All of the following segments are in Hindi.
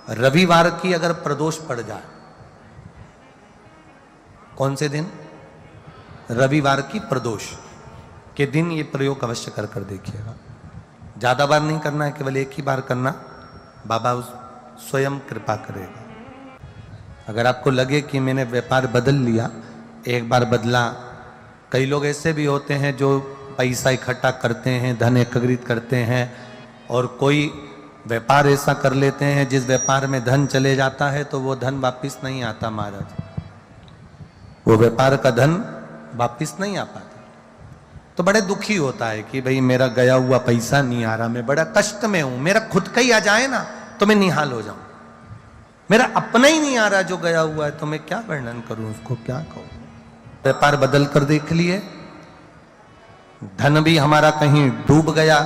रविवार की अगर प्रदोष पड़ जाए, कौन से दिन? रविवार की प्रदोष के दिन ये प्रयोग अवश्य कर देखिएगा। ज्यादा बार नहीं करना है, केवल एक ही बार करना, बाबा स्वयं कृपा करेगा। अगर आपको लगे कि मैंने व्यापार बदल लिया, एक बार बदला, कई लोग ऐसे भी होते हैं जो पैसा इकट्ठा करते हैं, धन एकत्रित करते हैं, और कोई व्यापार ऐसा कर लेते हैं जिस व्यापार में धन चले जाता है तो वो धन वापिस नहीं आता महाराज, वो व्यापार का धन वापिस नहीं आ पाता। तो बड़े दुखी होता है कि भाई मेरा गया हुआ पैसा नहीं आ रहा, मैं बड़ा कष्ट में हूं, मेरा खुद का ही आ जाए ना तो मैं निहाल हो जाऊं, मेरा अपना ही नहीं आ रहा जो गया हुआ है, तो मैं क्या वर्णन करूं, उसको क्या कहूं। व्यापार बदल कर देख लिए, धन भी हमारा कहीं डूब गया,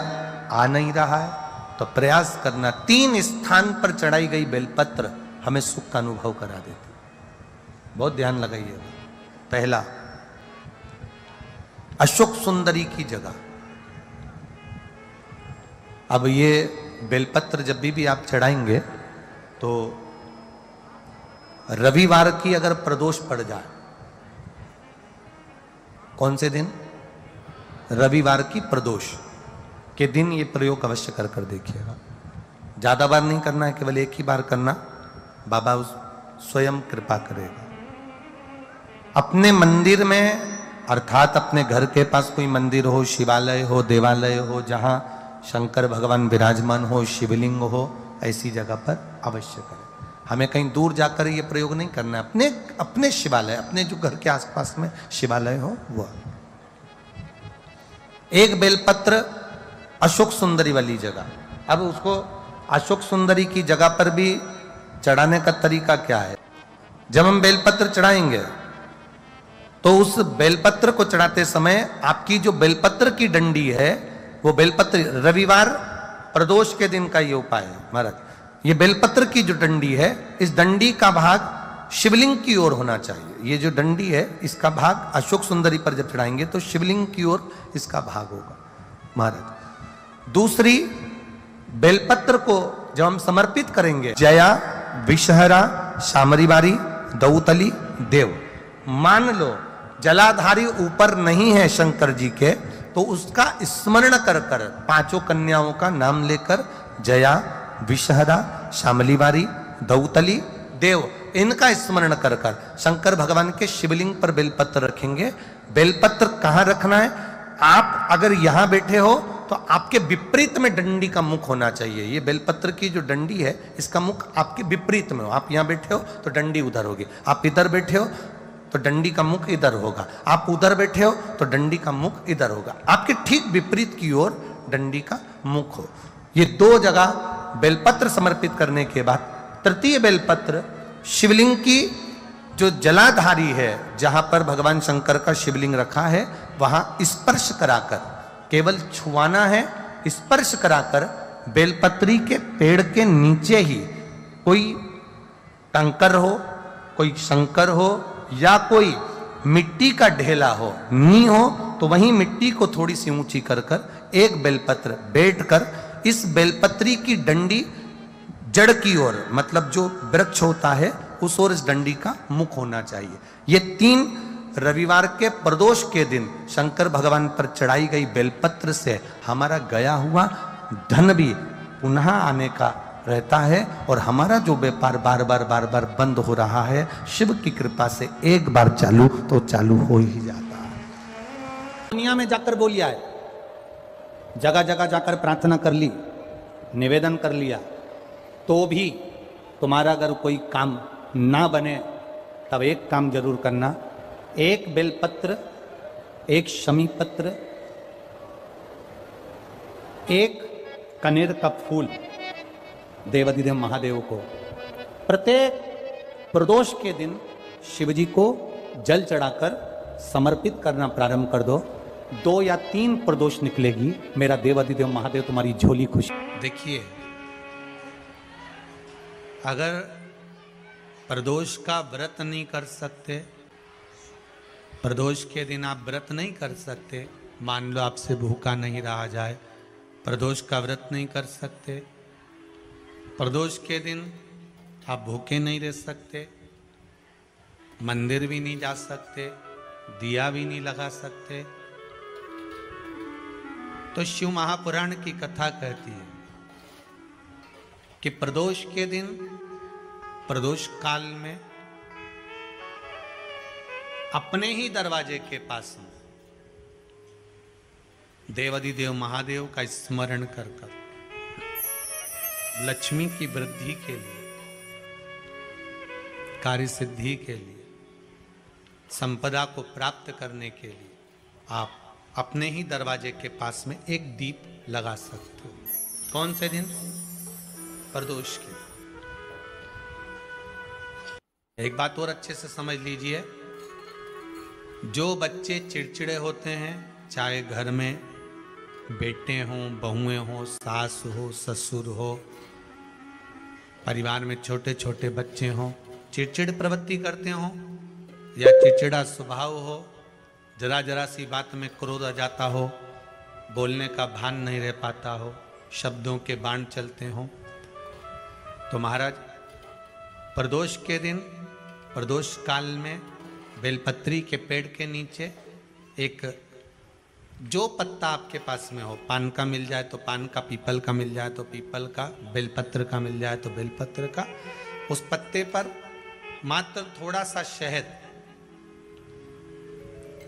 आ नहीं रहा है, तो प्रयास करना। 3 स्थान पर चढ़ाई गई बेलपत्र हमें सुख का अनुभव करा देती, बहुत ध्यान लगाइए। पहला, अशोक सुंदरी की जगह। अब ये बेलपत्र जब भी आप चढ़ाएंगे तो रविवार की अगर प्रदोष पड़ जाए, कौन से दिन? रविवार की प्रदोष के दिन ये प्रयोग अवश्य कर देखिएगा। ज्यादा बार नहीं करना है, केवल एक ही बार करना, बाबा स्वयं कृपा करेगा। अपने मंदिर में, अर्थात अपने घर के पास कोई मंदिर हो, शिवालय हो, देवालय हो, जहां शंकर भगवान विराजमान हो, शिवलिंग हो, ऐसी जगह पर अवश्य करें। हमें कहीं दूर जाकर ये प्रयोग नहीं करना है, अपने शिवालय, अपने जो घर के आसपास में शिवालय हो वो। एक बेलपत्र अशोक सुंदरी वाली जगह। अब उसको अशोक सुंदरी की जगह पर भी चढ़ाने का तरीका क्या है? जब हम बेलपत्र चढ़ाएंगे तो उस बेलपत्र को चढ़ाते समय आपकी जो बेलपत्र की डंडी है, वो बेलपत्र, रविवार प्रदोष के दिन का ये उपाय है महाराज, ये बेलपत्र की जो डंडी है, इस डंडी का भाग शिवलिंग की ओर होना चाहिए। ये जो डंडी है इसका भाग अशोक सुंदरी पर जब चढ़ाएंगे तो शिवलिंग की ओर इसका भाग होगा महाराज। दूसरी, बेलपत्र को जब हम समर्पित करेंगे, जया, विषहरा, शामरीवारी, दौतली, देव, मान लो जलाधारी ऊपर नहीं है शंकर जी के, तो उसका स्मरण कर कर 5 कन्याओं का नाम लेकर जया, विषहरा, शामलीवारी, दौतली, देव, इनका स्मरण कर कर शंकर भगवान के शिवलिंग पर बेलपत्र रखेंगे। बेलपत्र कहां रखना है? आप अगर यहां बैठे हो तो आपके विपरीत में डंडी का मुख होना चाहिए। ये बेलपत्र की जो डंडी है इसका मुख आपके विपरीत में हो। आप यहां बैठे हो तो डंडी उधर होगी, आप इधर बैठे हो तो डंडी का मुख इधर होगा, आप उधर बैठे हो तो डंडी का मुख इधर होगा, आपके ठीक विपरीत की ओर डंडी का मुख हो। ये 2 जगह बेलपत्र समर्पित करने के बाद तृतीय बेलपत्र शिवलिंग की जो जलाधारी है, जहां पर भगवान शंकर का शिवलिंग रखा है, वहां स्पर्श कराकर, केवल छुआना है, स्पर्श कराकर बेलपत्री के पेड़ के नीचे ही कोई कंकर हो, कोई शंकर हो, या कोई मिट्टी का ढेला हो, नी हो, तो वहीं मिट्टी को थोड़ी सी ऊंची कर कर एक बेलपत्र बैठकर इस बेलपत्री की डंडी जड़ की ओर, मतलब जो वृक्ष होता है उस ओर इस डंडी का मुख होना चाहिए। ये 3 रविवार के प्रदोष के दिन शंकर भगवान पर चढ़ाई गई बेलपत्र से हमारा गया हुआ धन भी पुनः आने का रहता है, और हमारा जो व्यापार बार बार बंद हो रहा है, शिव की कृपा से एक बार चालू तो चालू हो ही जाता है। दुनिया में जाकर बोलिया है, जगह जगह जाकर प्रार्थना कर ली, निवेदन कर लिया, तो भी तुम्हारा अगर कोई काम ना बने तब एक काम जरूर करना, एक बेलपत्र, एक शमी पत्र, एक कनेर का फूल देवाधिदेव महादेव को प्रत्येक प्रदोष के दिन शिवजी को जल चढ़ाकर समर्पित करना प्रारंभ कर दो। 2 या 3 प्रदोष निकलेगी, मेरा देवाधिदेव महादेव तुम्हारी झोली खुश। देखिए, अगर प्रदोष का व्रत नहीं कर सकते, प्रदोष के दिन आप व्रत नहीं कर सकते, मान लो आपसे भूखा नहीं रहा जाए, प्रदोष का व्रत नहीं कर सकते, प्रदोष के दिन आप भूखे नहीं रह सकते, मंदिर भी नहीं जा सकते, दिया भी नहीं लगा सकते। तो शिव महापुराण की कथा कहती है कि प्रदोष के दिन, प्रदोष काल में अपने ही दरवाजे के पास में देवाधिदेव महादेव का स्मरण कर कर लक्ष्मी की वृद्धि के लिए, कार्य सिद्धि के लिए, संपदा को प्राप्त करने के लिए आप अपने ही दरवाजे के पास में एक दीप लगा सकते हो। कौन से दिन? प्रदोष के। एक बात और अच्छे से समझ लीजिए, जो बच्चे चिड़चिड़े होते हैं, चाहे घर में बेटे हों, बहुएं हों, सास हो, ससुर हो, परिवार में छोटे छोटे बच्चे हों, चिड़चिड़ प्रवृत्ति करते हों या चिड़चिड़ा स्वभाव हो, जरा जरा सी बात में क्रोध आ जाता हो, बोलने का भान नहीं रह पाता हो, शब्दों के बाण चलते हों, तो महाराज प्रदोष के दिन, प्रदोष काल में बेलपत्री के पेड़ के नीचे एक, जो पत्ता आपके पास में हो, पान का मिल जाए तो पान का, पीपल का मिल जाए तो पीपल का, बेलपत्र का मिल जाए तो बेलपत्र का, उस पत्ते पर मात्र थोड़ा सा शहद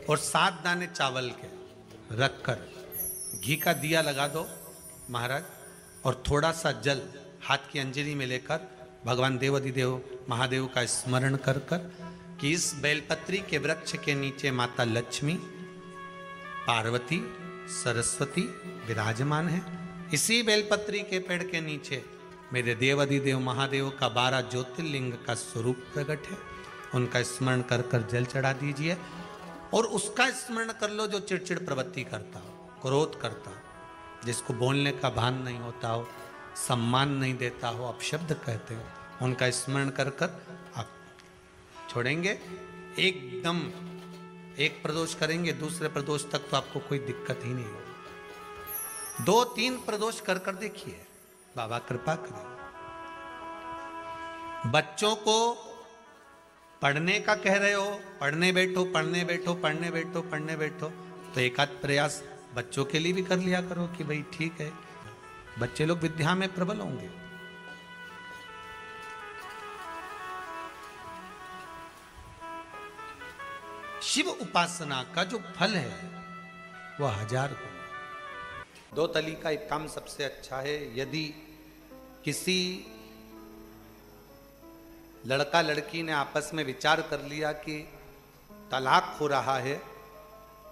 और 7 दाने चावल के रखकर घी का दिया लगा दो महाराज, और थोड़ा सा जल हाथ की अंजलि में लेकर भगवान देवाधिदेव महादेव का स्मरण कर कर कि इस बेलपत्री के वृक्ष के नीचे माता लक्ष्मी, पार्वती, सरस्वती विराजमान है। इसी बेलपत्री के पेड़ के नीचे मेरे देवाधिदेव महादेव का 12 ज्योतिर्लिंग का स्वरूप प्रकट है। उनका स्मरण कर कर जल चढ़ा दीजिए और उसका स्मरण कर लो जो चिड़चिड़ प्रवृत्ति करता हो, क्रोध करता हो, जिसको बोलने का भान नहीं होता हो, सम्मान नहीं देता हो, अपशब्द कहते हो, उनका स्मरण कर कर आप छोड़ेंगे। एकदम एक प्रदोष करेंगे, दूसरे प्रदोष तक तो आपको कोई दिक्कत ही नहीं होगी। 2-3 प्रदोष कर कर देखिए, बाबा कृपा करें। बच्चों को पढ़ने का कह रहे हो, पढ़ने बैठो, पढ़ने बैठो, पढ़ने बैठो, पढ़ने बैठो, तो एक आध प्रयास बच्चों के लिए भी कर लिया करो कि भाई ठीक है, बच्चे लोग विद्या में प्रबल होंगे। शिव उपासना का जो फल है वह 1000 गुना। 2 तली का एक काम सबसे अच्छा है। यदि किसी लड़का लड़की ने आपस में विचार कर लिया कि तलाक हो रहा है,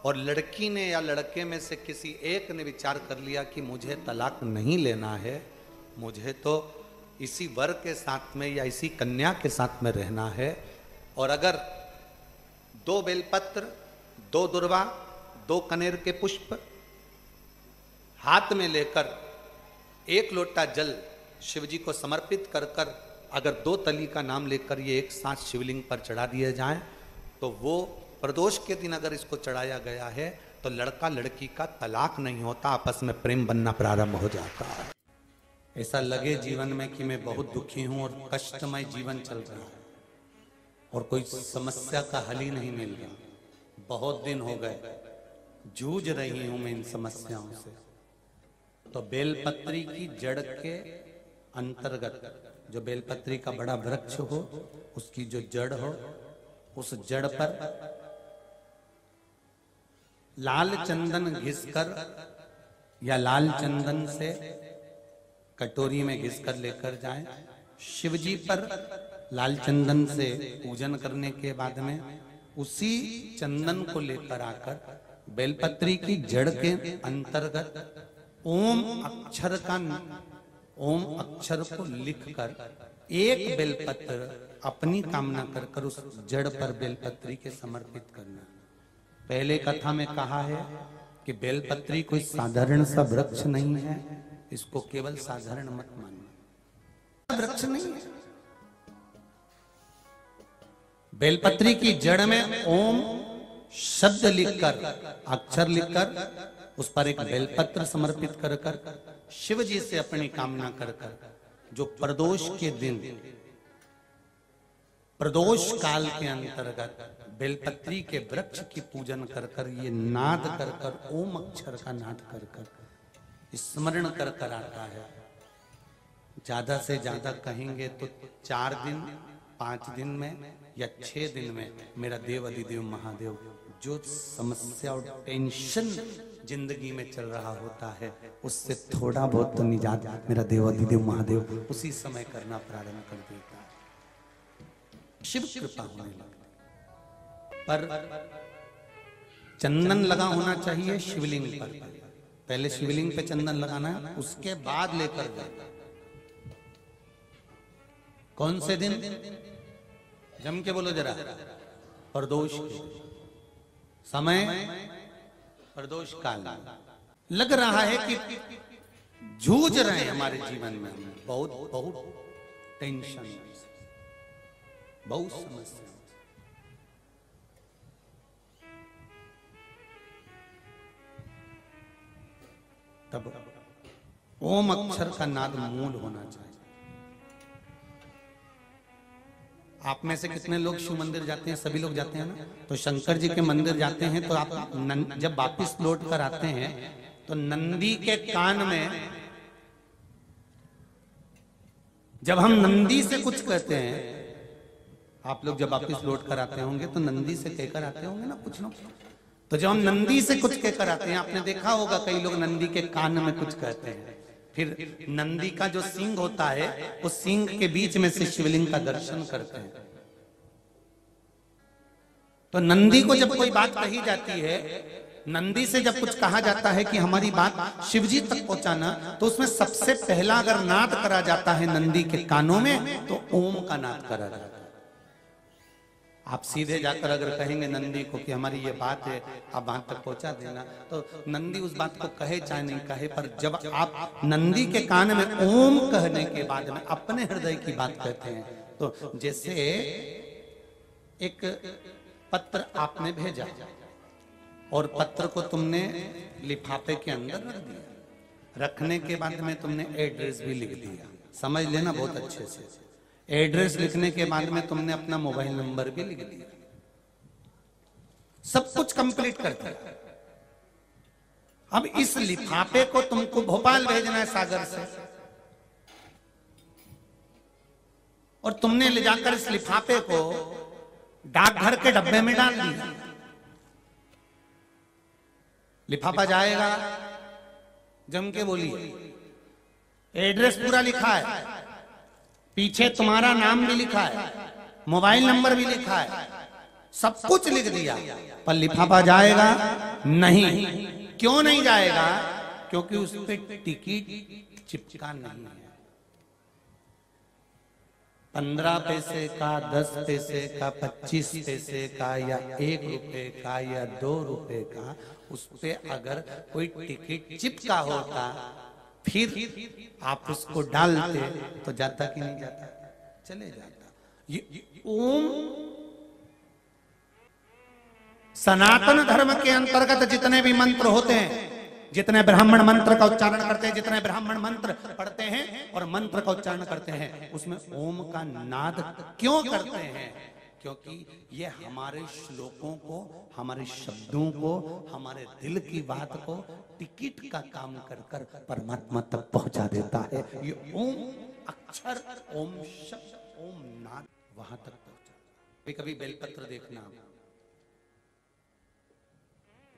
और लड़की ने या लड़के में से किसी एक ने विचार कर लिया कि मुझे तलाक नहीं लेना है, मुझे तो इसी वर के साथ में या इसी कन्या के साथ में रहना है, और अगर 2 बेलपत्र, 2 दुर्वा, 2 कनेर के पुष्प हाथ में लेकर 1 लोटा जल शिवजी को समर्पित कर कर अगर 2 तली का नाम लेकर ये एक साथ शिवलिंग पर चढ़ा दिए जाएं, तो वो प्रदोष के दिन अगर इसको चढ़ाया गया है तो लड़का लड़की का तलाक नहीं होता, आपस में प्रेम बनना प्रारंभ हो जाता है। ऐसा लगे जीवन में कि मैं बहुत दुखी हूं और कष्टमय जीवन चल रहा है और कोई समस्या का हल ही नहीं मिल रहा, बहुत दिन हो गए जूझ रही हूं मैं इन समस्याओं से, तो बेलपत्री की जड़ के अंतर्गत, जो बेलपत्री का बड़ा वृक्ष हो उसकी जो जड़ हो, उस जड़ पर लाल चंदन घिसकर या लाल चंदन से कटोरी में घिसकर लेकर जाएं। शिवजी पर लाल चंदन से पूजन करने के बाद में उसी चंदन को लेकर आकर बेलपत्री की जड़ के अंतर्गत ओम अक्षर को लिखकर एक बेलपत्र अपनी कामना कर कर उस जड़ पर बेलपत्री के समर्पित करना। पहले कथा में कहा है कि बेलपत्री कोई साधारण सा वृक्ष नहीं है, इसको केवल साधारण मत मानना, वृक्ष नहीं है। बेलपत्री की जड़ में ओम शब्द लिखकर, अक्षर लिखकर उस पर एक बेलपत्र समर्पित कर कर शिव जी से अपनी कामना कर कर जो प्रदोष के दिन प्रदोष काल के अंतर्गत बेलपत्री के वृक्ष की पूजन कर कर, ये नाद कर कर, ओम अक्षर का नाद कर कर स्मरण कर कर आता है। ज्यादा से ज्यादा कहेंगे तो 4 दिन 5 दिन में या 6 दिन में मेरा देव अधिदेव महादेव जो समस्या और टेंशन जिंदगी में चल रहा होता है उससे थोड़ा बहुत तो निजात मेरा देव अधिदेव महादेव उसी समय करना प्रारंभ कर देता है। शिव कृपा होने लगती। पर चंदन लगा होना चाहिए शिवलिंग पर। पहले शिवलिंग पे चंदन लगाना है, उसके बाद लेकर जाना। कौन से दिन? जम के बोलो जरा। प्रदोष समय, प्रदोष काल। लग रहा है कि जूझ रहे हैं हमारे जीवन में, बहुत बहुत टेंशन, बहुत समस्या। तब ओम अक्षर का नाद मूल होना चाहिए। आप में से कितने लोग शिव मंदिर जाते हैं? सभी लोग जाते हैं ना। तो शंकर जी के मंदिर जाते हैं तो आप जब वापिस लौट कर आते हैं तो नंदी के कान में, जब हम नंदी से कुछ कहते हैं, आप लोग जब वापिस लौट कर आते होंगे तो नंदी से कहकर आते होंगे ना कुछ लोग। तो जब हम नंदी से कुछ कहकर आते हैं, आपने देखा होगा कई लोग नंदी के कान में कुछ कहते हैं। फिर नंदी का जो सींग होता है उस सींग के बीच में से शिवलिंग का दर्शन करते हैं। तो नंदी को जब कोई बात कही जाती है, नंदी से जब कुछ कहा जाता है कि हमारी बात शिवजी तक पहुंचाना, तो उसमें सबसे पहला अगर नाद करा जाता है नंदी के कानों में तो ओम का नाद करा जाता है। आप सीधे जाकर अगर कहेंगे नंदी को कि हमारी ये बात है, आप वहां तक पहुंचा देना, तो नंदी उस बात को कहे चाहे नहीं कहे, पर जब आप नंदी के कान में ओम कहने के बाद में अपने हृदय की बात कहते हैं, तो जैसे एक पत्र आपने भेजा और पत्र को तुमने लिफाफे के अंदर रख दिया, रखने के बाद में तुमने एड्रेस भी लिख दिया। समझ लेना बहुत अच्छे से। एड्रेस लिखने के बाद में तुमने अपना मोबाइल नंबर भी लिख दिया, सब कुछ कंप्लीट कर दिया। अब इस लिफाफे को तुमको भोपाल भेजना है सागर से, और तुमने ले जाकर इस लिफाफे को डाकघर के डब्बे में डाल दिया। लिफाफा जाएगा, जम के बोलिए, एड्रेस पूरा लिखा है, पीछे तुम्हारा नाम भी लिखा है, मोबाइल नंबर भी लिखा है, सब कुछ लिख दिया, पर लिफाफा जाएगा नहीं। क्यों नहीं जाएगा? क्योंकि उस पे टिकट चिपका नहीं है। 15 पैसे का, 10 पैसे का, 25 पैसे का, या 1 रुपए का, या 2 रुपए का, उस पे अगर कोई टिकट चिपका होता फिर आप उसको डालते तो जाता कि नहीं जाता? चले जाता। ये ओम सनातन धर्म के अंतर्गत जितने भी मंत्र होते हैं, जितने ब्राह्मण मंत्र का उच्चारण करते हैं, जितने ब्राह्मण मंत्र पढ़ते हैं और मंत्र का उच्चारण करते हैं, उसमें ओम का नाद क्यों करते हैं? क्योंकि ये हमारे श्लोकों को, हमारे शब्दों को, हमारे दिल की बात को टिकट का काम कर कर परमात्मा तक पहुंचा देता है। ये ओम अक्षर, ओम शब्द, ओम नाद वहां तक पहुंचा। कभी बेलपत्र देखना,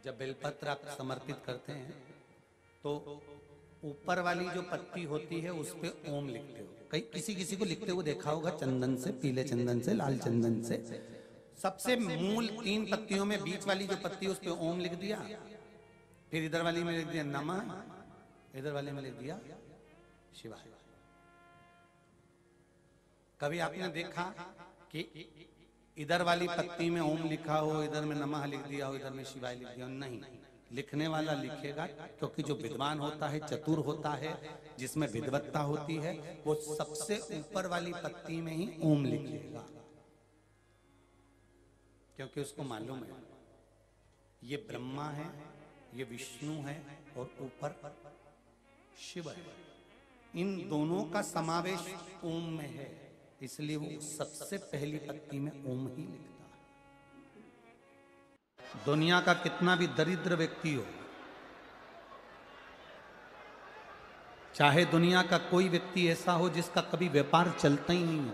जब बेलपत्र आप समर्पित करते हैं तो ऊपर वाली जो पत्ती होती है उस पे ओम लिखते हो। कई किसी को लिखते हुए देखा होगा, चंदन से, पीले चंदन से, लाल चंदन से। सबसे मूल 3 पत्तियों में बीच वाली जो पत्ती उस पे ओम लिख दिया, फिर इधर वाली में लिख दिया नमः, इधर वाले में लिख दिया शिवाय। कभी आपने देखा कि इधर वाली पत्ती में ओम लिखा हो, इधर में नमः लिख दिया हो, इधर में शिवाय लिख दिया? नहीं, लिखने वाला लिखेगा, क्योंकि जो विद्वान होता है, चतुर होता है, जिसमें विद्वत्ता होती है, वो सबसे ऊपर वाली पत्ती में ही ओम लिखेगा, क्योंकि उसको मालूम है ये ब्रह्मा है, ये विष्णु है और ऊपर शिव है। इन दोनों का समावेश ओम में है। इसलिए वो सबसे पहली पत्ती में ओम ही लिखता है। दुनिया का कितना भी दरिद्र व्यक्ति हो, चाहे दुनिया का कोई व्यक्ति ऐसा हो जिसका कभी व्यापार चलता ही नहीं हो,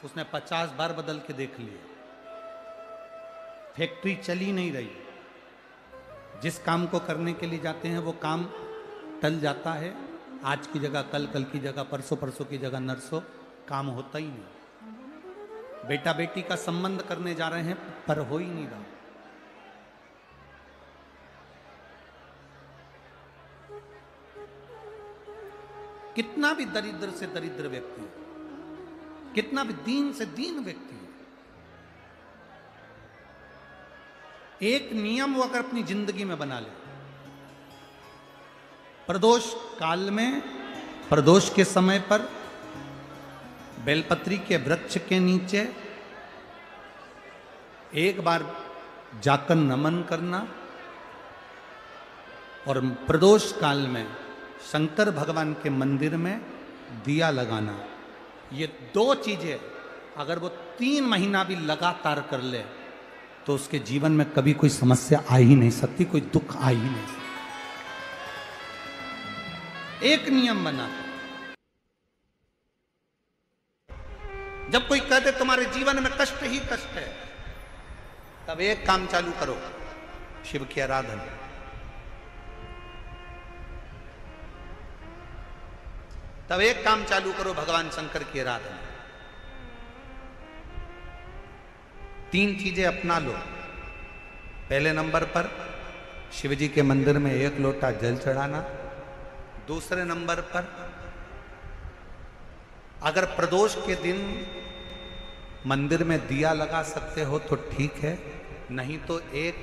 उसने 50 बार बदल के देख लिया, फैक्ट्री चली नहीं रही, जिस काम को करने के लिए जाते हैं वो काम टल जाता है, आज की जगह कल, कल की जगह परसों, परसों की जगह नरसों, काम होता ही नहीं। बेटा बेटी का संबंध करने जा रहे हैं पर हो ही नहीं रहा। कितना भी दरिद्र से दरिद्र व्यक्ति हो, कितना भी दीन से दीन व्यक्ति हो, एक नियम वो अगर अपनी जिंदगी में बना ले, प्रदोष काल में, प्रदोष के समय पर बेलपत्री के वृक्ष के नीचे एक बार जाकर नमन करना और प्रदोष काल में शंकर भगवान के मंदिर में दिया लगाना, ये दो चीजें अगर वो 3 महीना भी लगातार कर ले तो उसके जीवन में कभी कोई समस्या आ ही नहीं सकती, कोई दुख आ ही नहीं सकता। एक नियम बना, जब कोई कहते तुम्हारे जीवन में कष्ट ही कष्ट है, तब एक काम चालू करो, शिव की आराधना। तब एक काम चालू करो, भगवान शंकर की आराधना। 3 चीजें अपना लो। पहले नंबर पर शिव जी के मंदिर में 1 लोटा जल चढ़ाना। दूसरे नंबर पर अगर प्रदोष के दिन मंदिर में दिया लगा सकते हो तो ठीक है, नहीं तो एक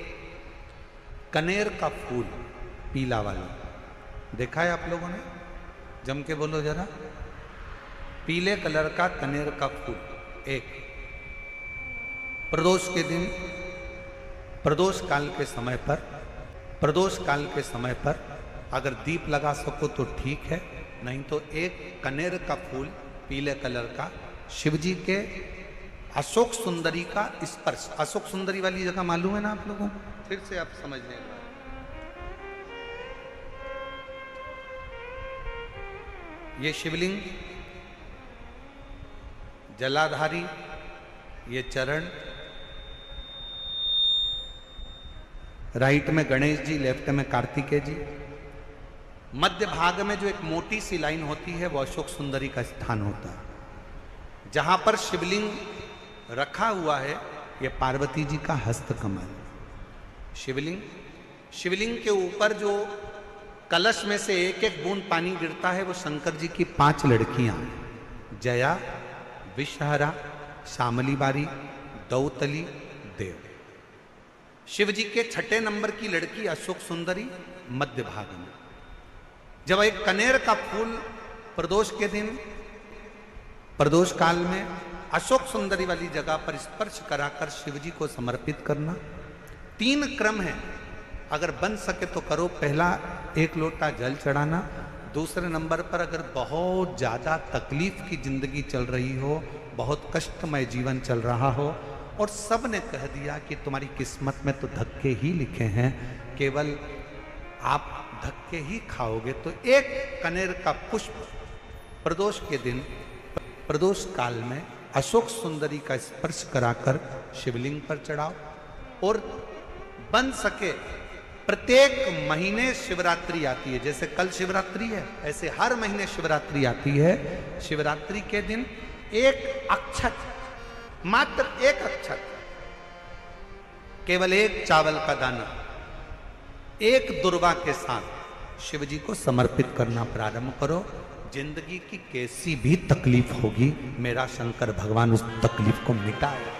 कनेर का फूल पीला वाला, देखा है आप लोगों ने? जम के बोलो जरा। पीले कलर का कनेर का फूल एक, प्रदोष के दिन, प्रदोष काल के समय पर, प्रदोष काल के समय पर अगर दीप लगा सको तो ठीक है, नहीं तो एक कनेर का फूल पीले कलर का, शिव जी के अशोक सुंदरी का स्पर्श। अशोक सुंदरी वाली जगह मालूम है ना आप लोगों को? फिर से आप समझ लें। ये शिवलिंग, जलाधारी, ये चरण, राइट में गणेश जी, लेफ्ट में कार्तिकेय जी, मध्य भाग में जो एक मोटी सी लाइन होती है वो अशोक सुंदरी का स्थान होता है। जहां पर शिवलिंग रखा हुआ है ये पार्वती जी का हस्त कमल। शिवलिंग, शिवलिंग के ऊपर जो कलश में से एक एक बूंद पानी गिरता है वो शंकर जी की 5 लड़कियां, जया, विषहरा, श्यामली बारी, दौतली, देव। शिव जी के 6ठे नंबर की लड़की अशोक सुंदरी मध्य भाग में। जब एक कनेर का फूल प्रदोष के दिन, प्रदोष काल में अशोक सुंदरी वाली जगह पर स्पर्श कराकर शिव जी को समर्पित करना। 3 क्रम है, अगर बन सके तो करो। पहला 1 लोटा जल चढ़ाना। दूसरे नंबर पर अगर बहुत ज्यादा तकलीफ की जिंदगी चल रही हो, बहुत कष्टमय जीवन चल रहा हो और सब ने कह दिया कि तुम्हारी किस्मत में तो धक्के ही लिखे हैं, केवल आप धक्के ही खाओगे, तो एक कनेर का पुष्प प्रदोष के दिन, प्रदोष काल में अशोक सुंदरी का स्पर्श कराकर शिवलिंग पर चढ़ाओ। और बन सके प्रत्येक महीने शिवरात्रि आती है, जैसे कल शिवरात्रि है ऐसे हर महीने शिवरात्रि आती है। शिवरात्रि के दिन एक अक्षत, मात्र एक अक्षत, केवल एक चावल का दाना, एक दुर्वा के साथ शिव जी को समर्पित करना प्रारंभ करो। जिंदगी की कैसी भी तकलीफ होगी, मेरा शंकर भगवान उस तकलीफ को मिटाएगा।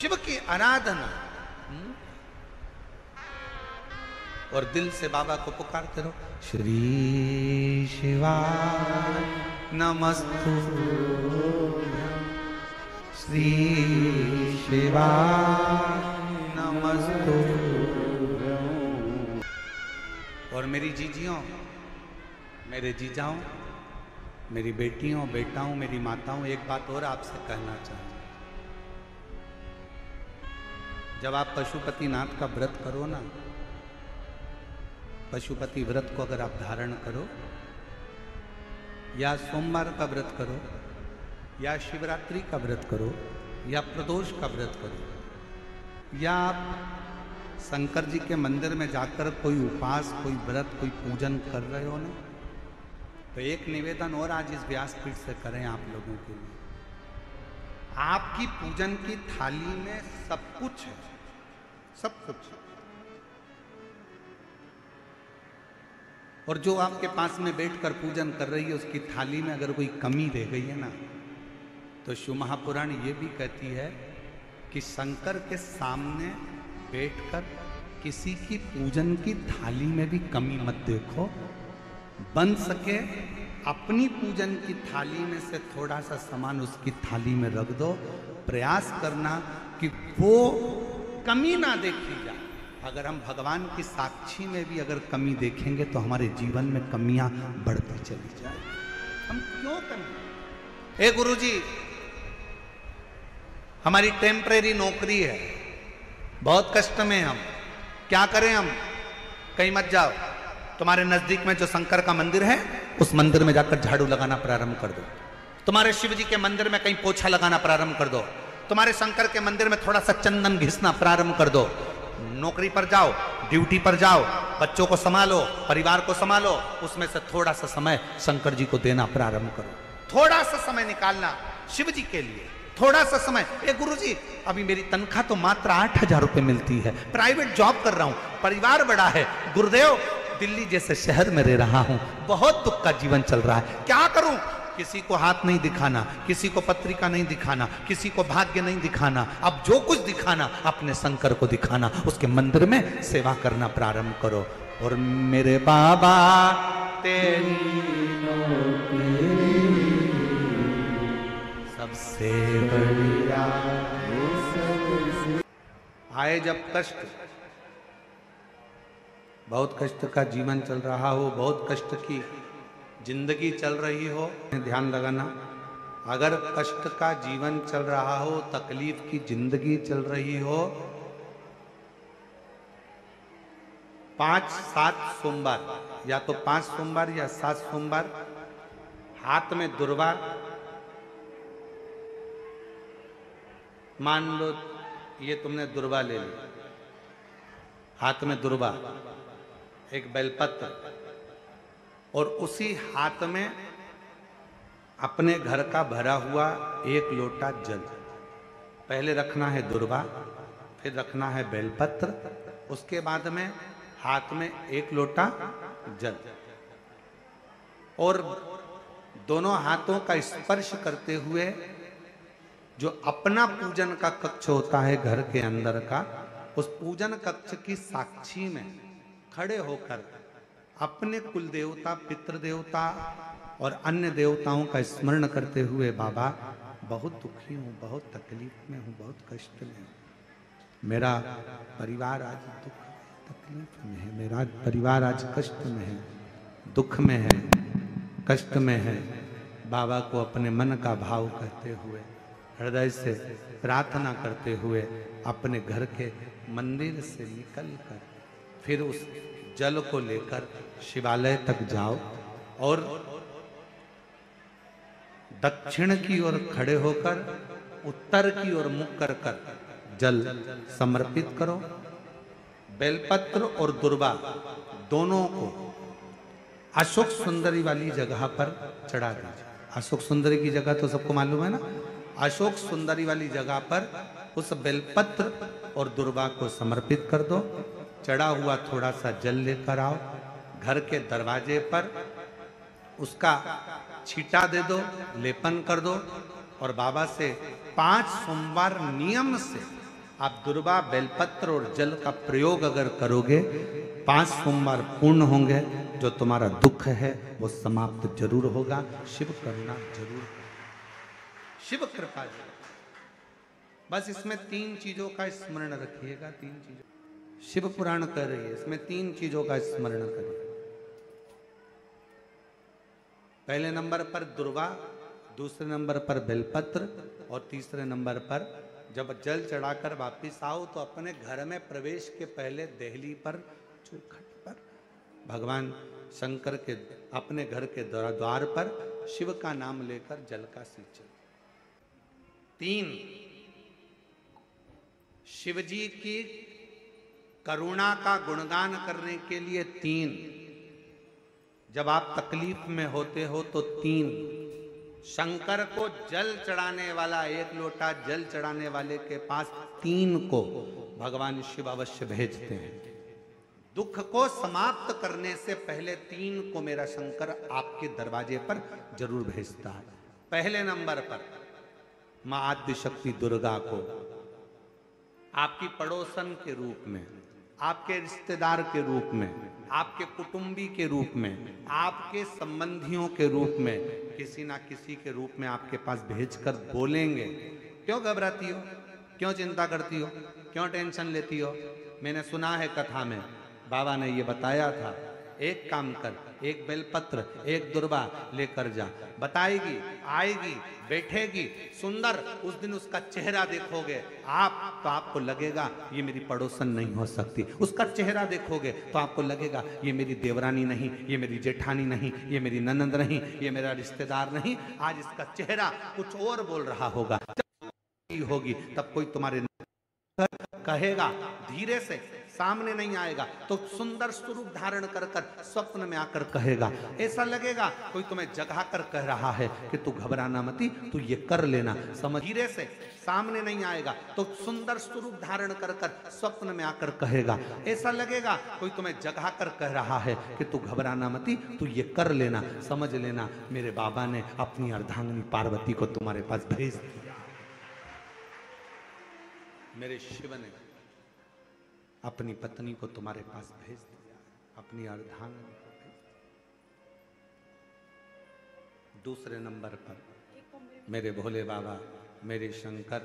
शिव की आराधना और दिल से बाबा को पुकारते रहो। श्री शिवाय नमस्तु, श्री शिवाय नमस्तु। और मेरी जीजियों, मेरे जीजाओं, मेरी बेटियों, बेटाओं, मेरी माताओं, एक बात और आपसे कहना चाहता हूं। जब आप पशुपतिनाथ का व्रत करो ना, पशुपति व्रत को अगर आप धारण करो, या सोमवार का व्रत करो, या शिवरात्रि का व्रत करो, या प्रदोष का व्रत करो, या आप शंकर जी के मंदिर में जाकर कोई उपास, कोई व्रत, कोई पूजन कर रहे हो ना, तो एक निवेदन और आज इस व्यासपीठ से करें आप लोगों के लिए। आपकी पूजन की थाली में सब कुछ है, सब कुछ। और जो आपके पास में बैठकर पूजन कर रही है, उसकी थाली में अगर कोई कमी रह गई है ना, तो शिव महापुराण ये भी कहती है कि शंकर के सामने बैठकर किसी की पूजन की थाली में भी कमी मत देखो। बन सके अपनी पूजन की थाली में से थोड़ा सा सामान उसकी थाली में रख दो। प्रयास करना कि वो कमी ना देखी जाए। अगर हम भगवान की साक्षी में भी अगर कमी देखेंगे तो हमारे जीवन में कमियां बढ़ती चली जाए। हम क्यों कमी? ए गुरुजी, हमारी टेम्परेरी नौकरी है, बहुत कष्ट में हम, क्या करें हम? कहीं मत जाओ, तुम्हारे नजदीक में जो शंकर का मंदिर है उस मंदिर में जाकर झाड़ू लगाना प्रारंभ कर दो। तुम्हारे शिव जी के मंदिर में कहीं पोछा लगाना प्रारंभ कर दो। तुम्हारे शंकर के मंदिर में थोड़ा सा चंदन घिसना प्रारंभ कर दो। नौकरी पर जाओ, ड्यूटी पर जाओ, बच्चों को संभालो, परिवार को संभालो, उसमें से थोड़ा सा समय शंकर जी को देना प्रारंभ करो। थोड़ा सा समय निकालना शिव जी के लिए, थोड़ा सा समय। ए गुरुजी, अभी मेरी तनख्वाह तो मात्र 8,000 रुपए मिलती है, प्राइवेट जॉब कर रहा हूं, परिवार बड़ा है, गुरुदेव दिल्ली जैसे शहर में रह रहा हूं, बहुत दुख का जीवन चल रहा है, क्या करूं? किसी को हाथ नहीं दिखाना, किसी को पत्रिका नहीं दिखाना, किसी को भाग्य नहीं दिखाना। अब जो कुछ दिखाना अपने शंकर को दिखाना, उसके मंदिर में सेवा करना प्रारंभ करो। और मेरे बाबा तेरी सबसे बढ़िया। आए जब कष्ट, बहुत कष्ट का जीवन चल रहा हो, बहुत कष्ट की जिंदगी चल रही हो, ध्यान लगाना। अगर कष्ट का जीवन चल रहा हो, तकलीफ की जिंदगी चल रही हो, 5-7 सोमवार, या तो 5 सोमवार या 7 सोमवार, हाथ में दुर्वा, मान लो ये तुमने दुर्वा ले ली, हाथ में दुर्वा, एक बेलपत्र, और उसी हाथ में अपने घर का भरा हुआ 1 लोटा जल। पहले रखना है दुर्वा, फिर रखना है बेलपत्र, उसके बाद में हाथ में 1 लोटा जल, और दोनों हाथों का स्पर्श करते हुए जो अपना पूजन का कक्ष होता है घर के अंदर का, उस पूजन कक्ष की साक्षी में खड़े होकर अपने कुल देवता, पितृ देवता और अन्य देवताओं का स्मरण करते हुए, बाबा बहुत दुखी हूँ, बहुत तकलीफ में हूँ, बहुत कष्ट में हूँ, मेरा परिवार आज दुख तकलीफ में है, मेरा परिवार आज कष्ट में है, दुख में है, कष्ट में है। बाबा को अपने मन का भाव कहते हुए, हृदय से प्रार्थना करते हुए अपने घर के मंदिर से निकलकर फिर उस जल को लेकर शिवालय तक जाओ और दक्षिण की ओर खड़े होकर उत्तर की ओर मुख कर जल समर्पित करो। बेलपत्र और दुर्वा दोनों को अशोक सुंदरी वाली जगह पर चढ़ा दीजिए। अशोक सुंदरी की जगह तो सबको मालूम है ना। अशोक सुंदरी वाली जगह पर उस बेलपत्र और दुर्वा को समर्पित कर दो। चढ़ा हुआ थोड़ा सा जल लेकर आओ, घर के दरवाजे पर उसका छींटा दे दो, लेपन कर दो, और बाबा से 5 सोमवार नियम से आप दुर्वा, बेलपत्र और जल का प्रयोग अगर करोगे, 5 सोमवार पूर्ण होंगे। जो तुम्हारा दुख है वो समाप्त जरूर होगा। शिव करुणा जरूर, शिव कृपा जरूर। बस इसमें 3 चीजों का स्मरण रखिएगा। 3 चीजों शिव पुराण कर रही है, इसमें 3 चीजों का स्मरण करिए। पहले नंबर पर दुर्वा, दूसरे नंबर पर बेलपत्र और तीसरे नंबर पर जब जल चढ़ाकर वापिस आओ तो अपने घर में प्रवेश के पहले देहली पर चौखट पर भगवान शंकर के अपने घर के द्वार पर शिव का नाम लेकर जल का सिंचन। 3 शिवजी की करुणा का गुणगान करने के लिए 3, जब आप तकलीफ में होते हो तो 3, शंकर को जल चढ़ाने वाला 1 लोटा जल चढ़ाने वाले के पास 3 को भगवान शिव अवश्य भेजते हैं। दुख को समाप्त करने से पहले 3 को मेरा शंकर आपके दरवाजे पर जरूर भेजता है। पहले नंबर पर मां आद्य शक्ति दुर्गा को आपकी पड़ोसन के रूप में, आपके रिश्तेदार के रूप में, आपके कुटुंबी के रूप में, आपके संबंधियों के रूप में, किसी ना किसी के रूप में आपके पास भेजकर बोलेंगे, क्यों घबराती हो, क्यों चिंता करती हो, क्यों टेंशन लेती हो। मैंने सुना है कथा में बाबा ने ये बताया था, एक काम कर, एक बेलपत्र, एक दुर्वा लेकर जा, बताएगी, आएगी, बैठेगी, सुंदर, उस दिन उसका चेहरा देखोगे आप तो आपको लगेगा ये मेरी पड़ोसन नहीं हो सकती। उसका चेहरा देखोगे तो आपको लगेगा ये मेरी देवरानी नहीं, ये मेरी जेठानी नहीं, ये मेरी ननंद नहीं, ये मेरा रिश्तेदार नहीं। आज इसका चेहरा कुछ और बोल रहा होगा। जब होगी तब कोई तुम्हारे कहेगा, धीरे से, सामने नहीं आएगा तो सुंदर स्वरूप धारण कर कर स्वप्न में आकर कहेगा। ऐसा लगेगा कोई तुम्हें जगा कर कह रहा है कि तू घबराना मती, तू ये कर लेना, समझ। धीरे से, सामने नहीं आएगा तो सुंदर स्वरूप धारण कर कर स्वप्न में आकर कहेगा। ऐसा लगेगा कोई तुम्हें जगा कर कह रहा है कि तू घबराना मती, तू ये कर लेना, समझ लेना मेरे बाबा ने अपनी अर्धांगिनी पार्वती को तुम्हारे पास भेज दिया। मेरे शिव ने अपनी पत्नी को तुम्हारे पास भेज दिया, अपनी अर्धांगिनी को भेज दिया। दूसरे नंबर पर मेरे भोले बाबा, मेरे शंकर,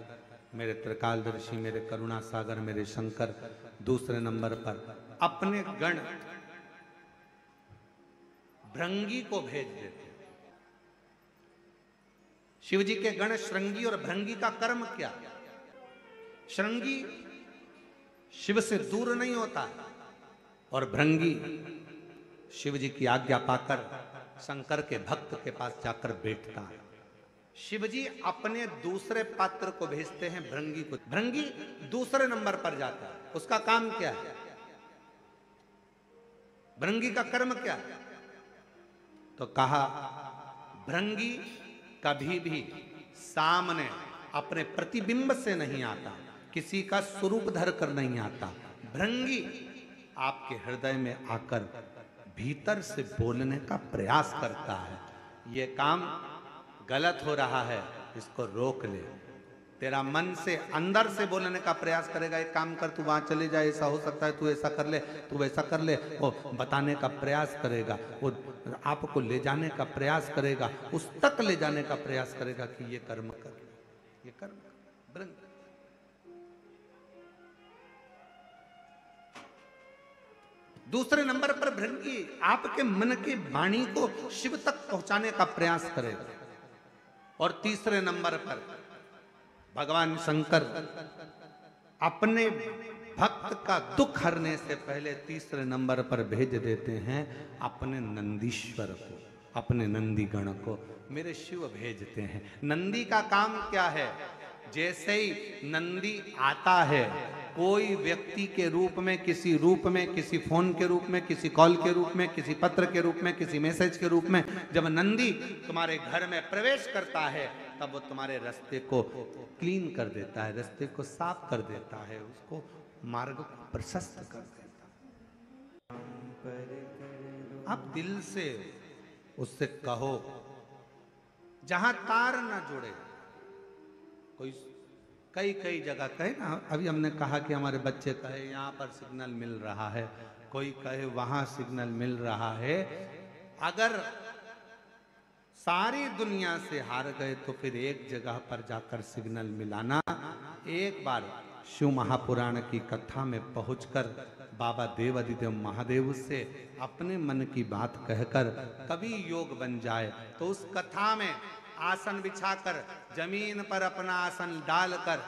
मेरे त्रिकालदर्शी, मेरे करुणा सागर, मेरे शंकर दूसरे नंबर पर अपने गण भृंगी को भेज देते। शिवजी के गण श्रृंगी और भृंगी का कर्म क्या? श्रृंगी शिव से दूर नहीं होता और भृंगी शिव जी की आज्ञा पाकर शंकर के भक्त के पास जाकर बैठता है। शिव जी अपने दूसरे पात्र को भेजते हैं भृंगी को। भृंगी दूसरे नंबर पर जाता है। उसका काम क्या है? भृंगी का कर्म क्या है? तो कहा भृंगी कभी भी सामने अपने प्रतिबिंब से नहीं आता, किसी का स्वरूप धर कर नहीं आता। भृंगी आपके हृदय में आकर भीतर से बोलने का प्रयास करता है। ये काम गलत हो रहा है, इसको रोक ले। तेरा मन से अंदर से बोलने का प्रयास करेगा, एक काम कर, तू वहां चले जाए, ऐसा हो सकता है, तू ऐसा कर ले, तू वैसा कर ले। वो बताने का प्रयास करेगा, वो आपको ले जाने का प्रयास करेगा, उस तक ले जाने का प्रयास करेगा कि ये कर्म कर, ये कर्म कर। भृंगी दूसरे नंबर पर भृंगी आपके मन की वाणी को शिव तक पहुंचाने का प्रयास करेगा। और तीसरे नंबर पर भगवान शंकर अपने भक्त का दुख हरने से पहले तीसरे नंबर पर भेज देते हैं अपने नंदीश्वर को, अपने नंदी गण को मेरे शिव भेजते हैं। नंदी का काम क्या है? जैसे ही नंदी आता है, कोई व्यक्ति के रूप में, किसी रूप में, किसी फोन के रूप में, किसी कॉल के रूप में, किसी पत्र के रूप में, किसी मैसेज के रूप में, जब नंदी तुम्हारे घर में प्रवेश करता है तब वो तुम्हारे रास्ते को क्लीन कर देता है, रास्ते को साफ कर देता है, उसको मार्ग को प्रशस्त कर देता है। आप दिल से उससे कहो, जहां तार ना जुड़े। कोई कई कई जगह कहे ना, अभी हमने कहा कि हमारे बच्चे कहे यहाँ पर सिग्नल मिल रहा है, कोई कहे वहां सिग्नल मिल रहा है। अगर सारी दुनिया से हार गए तो फिर एक जगह पर जाकर सिग्नल मिलाना। एक बार शिव महापुराण की कथा में पहुंचकर बाबा देव अधिदेव महादेव से अपने मन की बात कहकर कभी योग बन जाए तो उस कथा में आसन बिछाकर जमीन पर अपना आसन डालकर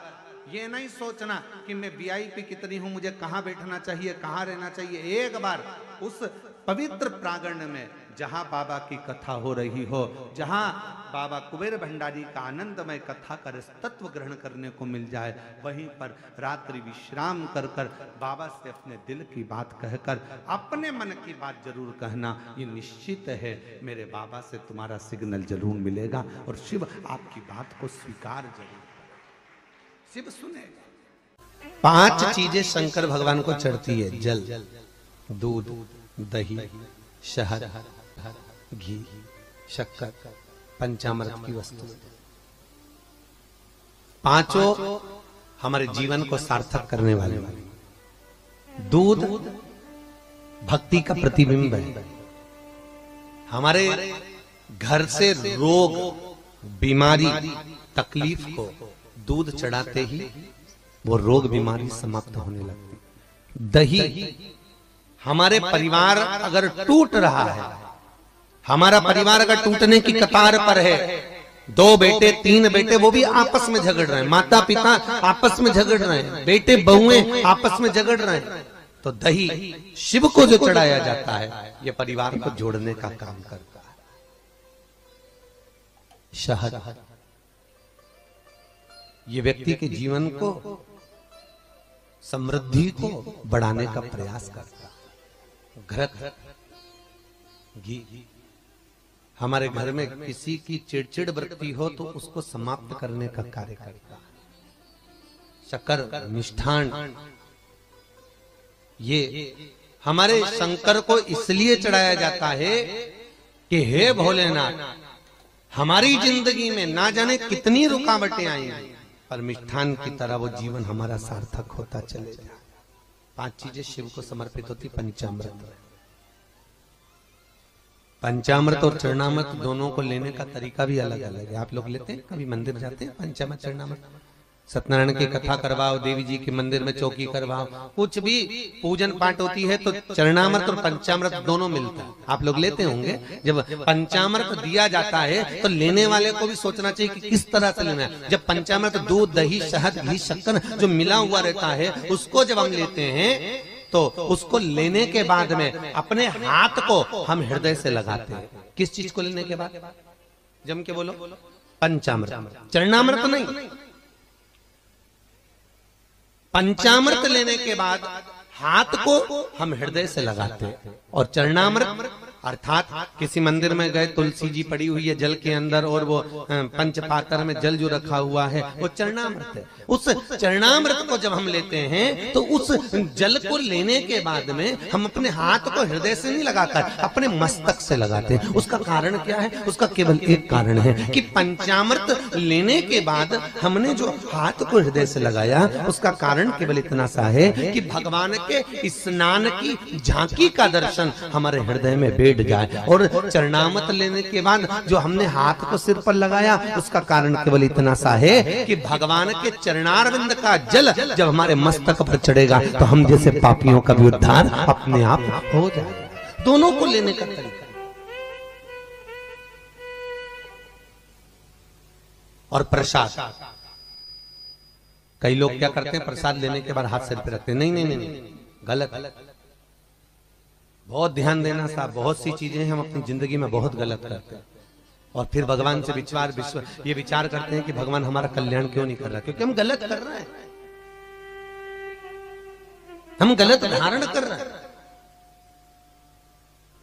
ये नहीं सोचना कि मैं वीआईपी कितनी हूं, मुझे कहां बैठना चाहिए, कहां रहना चाहिए। एक बार उस पवित्र प्रांगण में जहां बाबा की कथा हो रही हो, जहां बाबा कुबेर भंडारी का आनंदमय कथा का तत्व ग्रहण करने को मिल जाए, वहीं पर रात्रि विश्राम कर कर बाबा से अपने दिल की बात कहकर अपने मन की बात जरूर कहना। ये निश्चित है मेरे बाबा से तुम्हारा सिग्नल जरूर मिलेगा और शिव आपकी बात को स्वीकार जरूर, शिव सुनेगा। 5 चीजें शंकर भगवान को चढ़ती है, जल, दूध, दही, शहद, घी, शक्कर, पंचामृत की वस्तु। 5 हमारे जीवन को सार्थक करने वाले। दूध भक्ति का प्रतिबिंब है। हमारे घर से रोग, बीमारी, तकलीफ को दूध चढ़ाते ही वो रोग बीमारी समाप्त होने लगती। दही, हमारे परिवार अगर टूट रहा है, हमारा परिवार अगर टूटने की कतार पर है, 2 बेटे 3 बेटे वो भी आपस में झगड़ रहे हैं, माता पिता आपस में झगड़ रहे हैं, बेटे बहुएं आपस में झगड़ रहे हैं, तो दही शिव को जो चढ़ाया जाता है ये परिवार को जोड़ने का काम करता है। शहद, ये व्यक्ति के जीवन को, समृद्धि को बढ़ाने का प्रयास करता है। घृत, घी, हमारे घर में किसी की चिड़चिड़ वृत्ति हो तो उसको समाप्त करने का कार्य करता है। शक्कर, मिष्ठान, ये हमारे शंकर को इसलिए चढ़ाया जाता है कि हे भोलेनाथ, हमारी जिंदगी में ना जाने कितनी रुकावटें आई, पर मिष्ठान की तरह वो जीवन हमारा सार्थक होता चले जाए। 5 चीजें शिव को समर्पित होती। पंचामृत, पंचामृत और चरणामृत दोनों को लेने का तरीका भी अलग अलग है। आप लोग लेते हैं, कभी मंदिर जाते हैं, पंचामृत चरणामृत, सत्यनारायण की कथा करवाओ, देवी जी के मंदिर में चौकी करवाओ, कुछ भी पूजन पाठ होती है तो चरणामृत और पंचामृत दोनों मिलता है। आप लोग लेते होंगे। जब पंचामृत दिया जाता है तो लेने वाले को भी सोचना चाहिए कि किस तरह से लेना है। जब पंचामृत दूध, दही, शहद, घी, शक्कर जो मिला हुआ रहता है, उसको जब हम लेते हैं तो उसको लेने के बाद में अपने हाथ को हम हृदय से लगाते हैं। किस चीज को लेने के बाद? जम के बोलो। पंचामृत, चरणामृत नहीं। पंचामृत लेने के बाद हाथ को हम हृदय से लगाते हैं। और चरणामृत अर्थात किसी मंदिर में गए, तुलसी जी पड़ी हुई है जल के अंदर और वो पंचपात्र में जल जो रखा हुआ है वो चरणामृत है। उस चरणामृत को जब हम लेते हैं तो उस जल को लेने के बाद में हम अपने हाथ को हृदय से नहीं लगाकर अपने मस्तक से लगाते हैं। उसका कारण क्या है? उसका केवल एक कारण है कि पंचामृत लेने के बाद हमने जो हाथ को हृदय से लगाया, उसका कारण केवल इतना सा है कि भगवान के स्नान की झांकी का दर्शन हमारे हृदय में बैठ जाए। और चरणामृत लेने के बाद जो हमने हाथ को सिर पर लगाया, उसका कारण केवल इतना सा है कि भगवान के चरणारविंद का जल जब हमारे मस्तक पर चढ़ेगा तो हम जैसे पापियों का भी उद्धार अपने आप हो जाएगा। दोनों को लेने का तरीका। और प्रसाद, कई लोग क्या करते हैं, प्रसाद लेने के बाद हाथ सिर पे रखते हैं। नहीं नहीं नहीं, गलत। बहुत ध्यान देना साहब। बहुत सी चीजें हम अपनी जिंदगी में बहुत गलत करते हैं और फिर भगवान से ये विचार करते हैं कि भगवान हमारा कल्याण क्यों नहीं कर रहा, क्योंकि हम गलत कर रहे हैं, हम गलत धारण कर रहे हैं।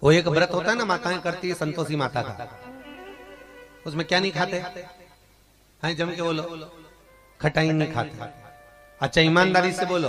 वो एक व्रत होता है ना, माताएं करती है संतोषी माता का, उसमें क्या नहीं खाते? हाँ जम के बोलो, खटाई नहीं खाते। अच्छा ईमानदारी से बोलो,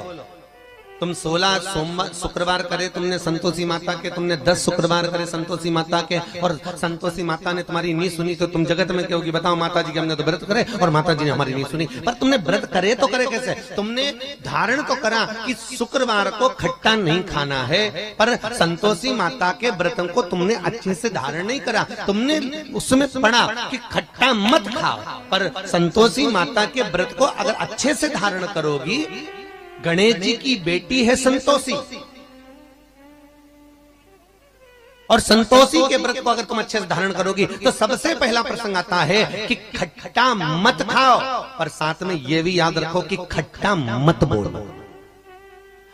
तुम 16 सोमवार शुक्रवार करे तुमने संतोषी माता के, तुमने 10 शुक्रवार करे संतोषी माता के, और संतोषी माता ने तुम्हारी नहीं सुनी तो तुम जगत में क्या होगी? बताओ, माता जी के हमने तो व्रत करे और माता जी ने हमारी नहीं सुनी। पर तुमने व्रत करे तो करे कैसे? तुमने धारण तो करा कि शुक्रवार को खट्टा नहीं खाना है, पर संतोषी माता के व्रत को तुमने अच्छे से धारण नहीं करा। तुमने उसमें पढ़ा कि खट्टा मत खाओ, पर संतोषी माता के व्रत को अगर अच्छे से धारण करोगी, गणेश जी की बेटी है संतोषी, और संतोषी के व्रत को अगर तुम अच्छे से धारण करोगी तो सबसे पहला प्रसंग आता है कि खट्टा मत खाओ, पर साथ में यह भी याद रखो कि खट्टा मत बोलो।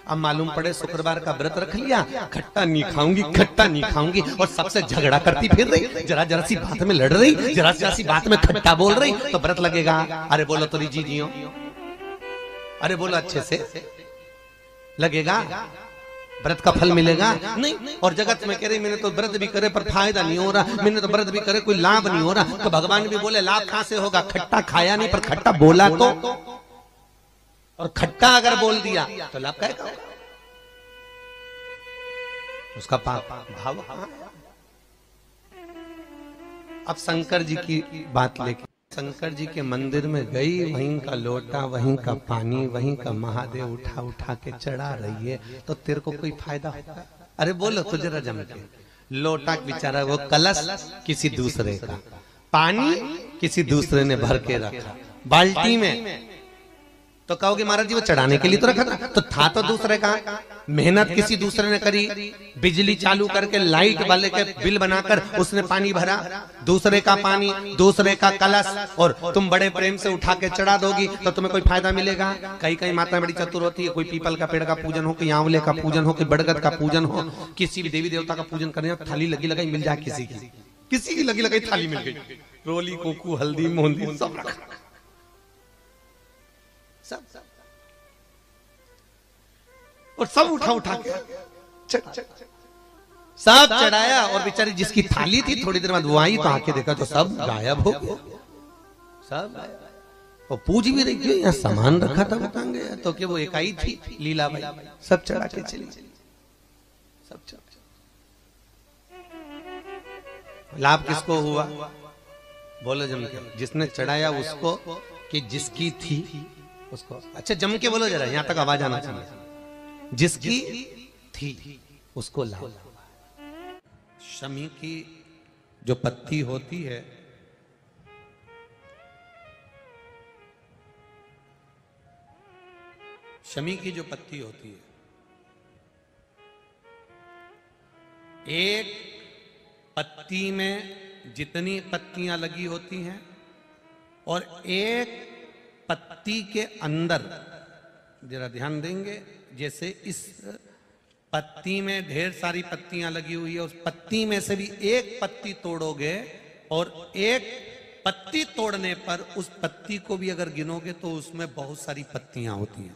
अब मालूम पड़े शुक्रवार का व्रत रख लिया, खट्टा नहीं खाऊंगी, खट्टा नहीं खाऊंगी, और सबसे झगड़ा करती फिर रही, जरा जरा सी बात में लड़ रही, जरा जरा सी बात में खट्टा बोल रही, तो व्रत लगेगा? अरे बोलो तो जी जियो, अरे बोलो अच्छे से, लगेगा? व्रत का फल मिलेगा? नहीं। और जगत में कह रही मैंने तो व्रत भी करे पर फायदा नहीं हो रहा, मैंने तो व्रत भी करे कोई लाभ नहीं हो रहा, तो भगवान भी बोले लाभ कहां से होगा? खट्टा खाया नहीं पर खट्टा बोला तो, और खट्टा अगर बोल दिया तो लाभ क्या होगा? उसका पाप भाव। अब शंकर जी की बात लेके, शंकर जी के मंदिर में गई, वहीं का लोटा, वहीं का पानी, वहीं का महादेव उठा उठा के चढ़ा रही है, तो तेरे को कोई फायदा होगा? अरे बोलो तो जरा जम के। लोटा बेचारा वो कलश किसी दूसरे का, पानी किसी दूसरे ने भर के रखा बाल्टी में, तो कहोगे महाराज जी वो चढ़ाने के लिए तो रखा था, तो था तो दूसरे का, मेहनत किसी दूसरे ने करी, बिजली चालू करके लाइट वाले के बिल बनाकर उसने पानी भरा, दूसरे का पानी, दूसरे का कलश, और तुम बड़े प्रेम से उठा के चढ़ा दोगी तो तुम्हें कोई फायदा मिलेगा? कई कई माताएं बड़ी चतुर होती है, कोई पीपल का पेड़ का पूजन हो, कोई आंवले का पूजन हो, कोई बड़गद का पूजन हो, किसी भी देवी देवता का पूजन करने, थाली लगी लगाई मिल जाए, किसी की लगी लगाई थाली मिल गई, रोली कोकू हल्दी मोहंदी सब रखा, सब और सब उठा उठा के सब चढ़ाया, और बेचारी जिसकी थाली थी थोड़ी देर बाद वो आई तो आके देखा तो सब गायब हो गया, सब और पूछ भी रही क्यों, यहाँ सामान रखा था बताएं गया, तो कि वो इकाई थी लीला भाई, सब चढ़ा के चली, सब चढ़ा। लाभ किसको हुआ? बोलो जम के, जिसने चढ़ाया उसको कि जिसकी थी उसको? अच्छा जम के बोलो जरा, यहां तक आवाज आना चाहिए, जिसकी थी उसको लाभ। शमी की जो पत्ती होती है, शमी की जो पत्ती होती है, एक पत्ती में जितनी पत्तियां लगी होती हैं और एक पत्ती के अंदर, जरा ध्यान देंगे, जैसे इस पत्ती में ढेर सारी पत्तियां लगी हुई है, उस पत्ती में से भी एक पत्ती तोड़ोगे और एक पत्ती तोड़ने पर उस पत्ती को भी अगर गिनोगे तो उसमें बहुत सारी पत्तियां होती हैं।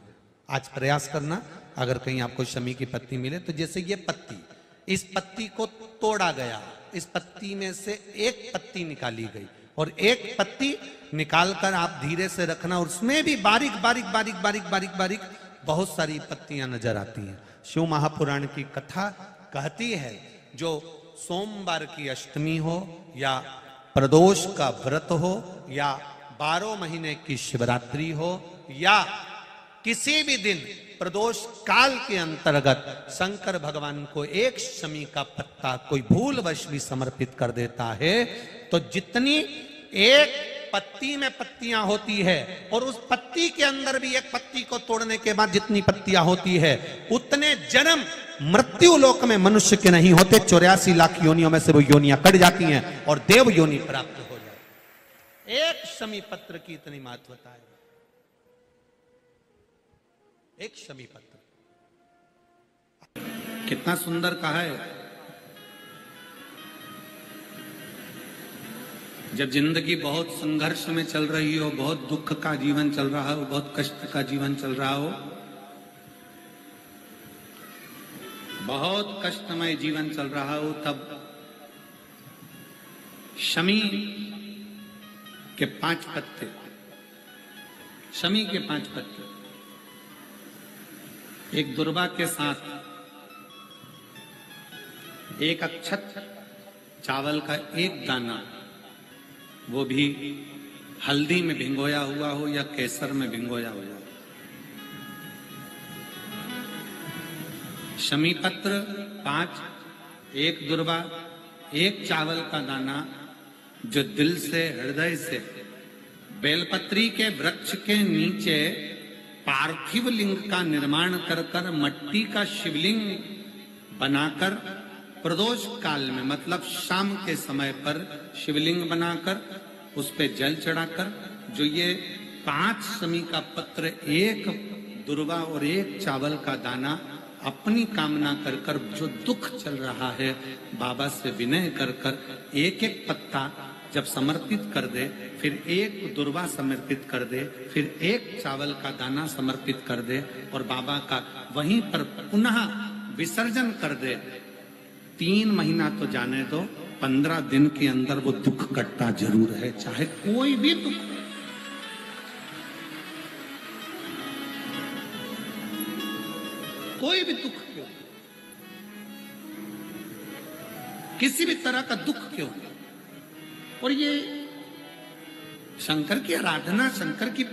आज प्रयास करना, अगर कहीं आपको शमी की पत्ती मिले तो जैसे ये पत्ती, इस पत्ती को तोड़ा गया, इस पत्ती में से एक पत्ती निकाली गई और एक पत्ती निकालकर आप धीरे से रखना, और उसमें भी बारीक बारीक बारीक बारीक बारीक बारीक बहुत सारी पत्तियां नजर आती हैं। शिव महापुराण की कथा कहती है, जो सोमवार की अष्टमी हो या प्रदोष का व्रत हो या 12 महीने की शिवरात्रि हो या किसी भी दिन प्रदोष काल के अंतर्गत शंकर भगवान को एक शमी का पत्ता कोई भूलवश भी समर्पित कर देता है, तो जितनी एक पत्ती में पत्तियां होती है और उस पत्ती के अंदर भी एक पत्ती को तोड़ने के बाद जितनी पत्तियां होती है, उतने जन्म मृत्यु लोक में मनुष्य के नहीं होते, 84 लाख योनियों में से वो योनियां कट जाती हैं और देव योनि प्राप्त हो जाए। एक शमी पत्र की इतनी महत्वता है, एक शमी पत्र। कितना सुंदर कहा है। जब जिंदगी बहुत संघर्ष में चल रही हो, बहुत दुख का जीवन चल रहा हो, बहुत कष्ट का जीवन चल रहा हो, बहुत कष्टमय जीवन चल रहा हो, तब शमी के 5 पत्ते, शमी के 5 पत्ते एक दुर्वा के साथ, एक अक्षत चावल का एक दाना, वो भी हल्दी में भिंगोया हुआ हो या केसर में भिंगोया हुआ हो, शमी पत्र 5, एक दुर्वा, एक चावल का दाना, जो दिल से हृदय से बेलपत्री के वृक्ष के नीचे पार्थिव लिंग का निर्माण कर कर मट्टी का शिवलिंग बनाकर प्रदोष काल में मतलब शाम के समय पर शिवलिंग बनाकर उस पे जल चढ़ाकर जो ये 5 समी का पत्र, एक दुर्वा और एक चावल का दाना अपनी कामना कर कर, जो दुख चल रहा है बाबा से विनय कर कर एक एक पत्ता जब समर्पित कर दे, फिर एक दुर्वा समर्पित कर दे, फिर एक चावल का दाना समर्पित कर दे और बाबा का वहीं पर पुनः विसर्जन कर दे, 3 महीना तो जाने दो, 15 दिन के अंदर वो दुख कटता जरूर है, चाहे कोई भी दुख। कोई भी दुख क्यों, किसी भी तरह का दुख क्यों। और ये शंकर की आराधना, शंकर की